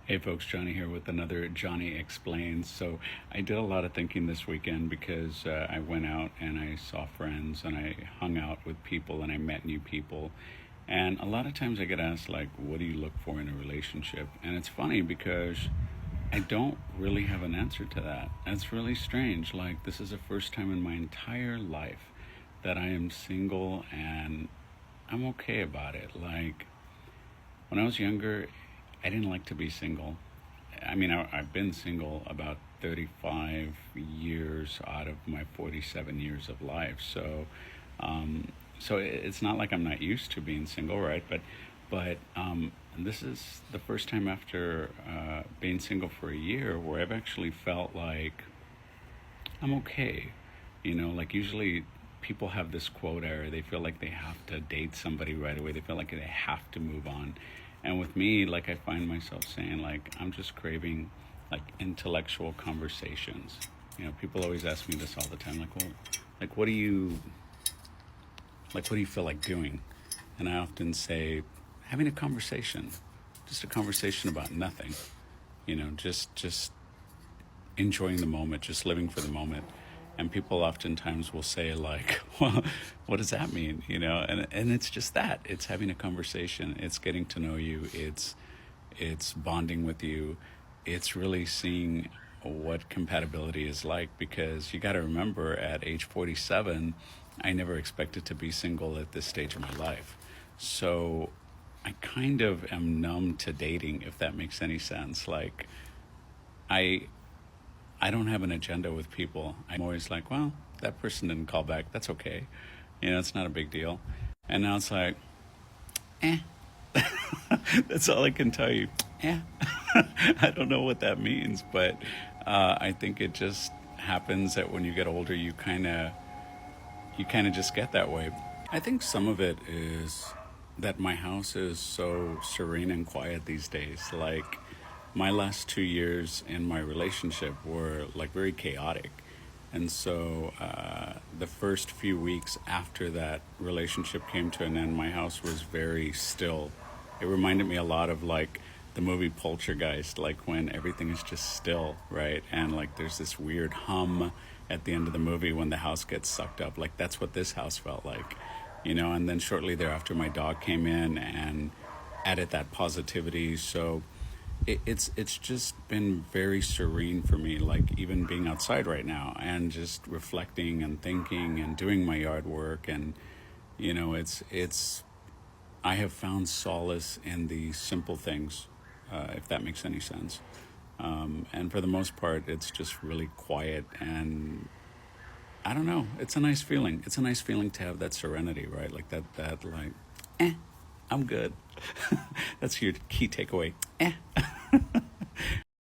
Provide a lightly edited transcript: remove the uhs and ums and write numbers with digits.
Hey folks, Johnny here with another Johnny Explains. So I did a lot of thinking this weekend because I went out and I saw friends and I hung out with people and I met new people. And a lot of times I get asked, like, what do you look for in a relationship? And it's funny because I don't really have an answer to that. And it's really strange. Like, this is the first time in my entire life that I am single and I'm okay about it. Like, when I was younger, I didn't like to be single. I mean, I've been single about 35 years out of my 47 years of life. So it's not like I'm not used to being single, right? But this is the first time after being single for a year where I've actually felt like I'm okay. Like usually people have this quote error. They feel like they have to date somebody right away. They feel like they have to move on. And with me, like I find myself saying, like, I'm just craving like intellectual conversations. People always ask me this all the time, like, well, like what do you feel like doing? And I often say, having a conversation, just a conversation about nothing. Just enjoying the moment, just living for the moment. And people oftentimes will say, like, well, what does that mean? And it's just that. It's having a conversation. It's getting to know you. It's bonding with you. It's really seeing what compatibility is like, because you got to remember, at age 47, I never expected to be single at this stage of my life. So I kind of am numb to dating, if that makes any sense. Like, I I don't have an agenda with people. I'm always like, well, that person didn't call back. That's okay. It's not a big deal. And now it's like, eh. That's all I can tell you. Eh. I don't know what that means, but I think it just happens that when you get older, you kind of just get that way. I think some of it is that my house is so serene and quiet these days. Like, my last 2 years in my relationship were like very chaotic. And so the first few weeks after that relationship came to an end, my house was very still. It reminded me a lot of like the movie Poltergeist, like when everything is just still, right? And like there's this weird hum at the end of the movie when the house gets sucked up. Like that's what this house felt like. And then shortly thereafter, my dog came in and added that positivity. So it's just been very serene for me, like even being outside right now and just reflecting and thinking and doing my yard work. And it's I have found solace in the simple things, if that makes any sense. And for the most part, it's just really quiet, and I don't know, it's a nice feeling. It's a nice feeling to have that serenity, right? Like that like, I'm good. That's your key takeaway.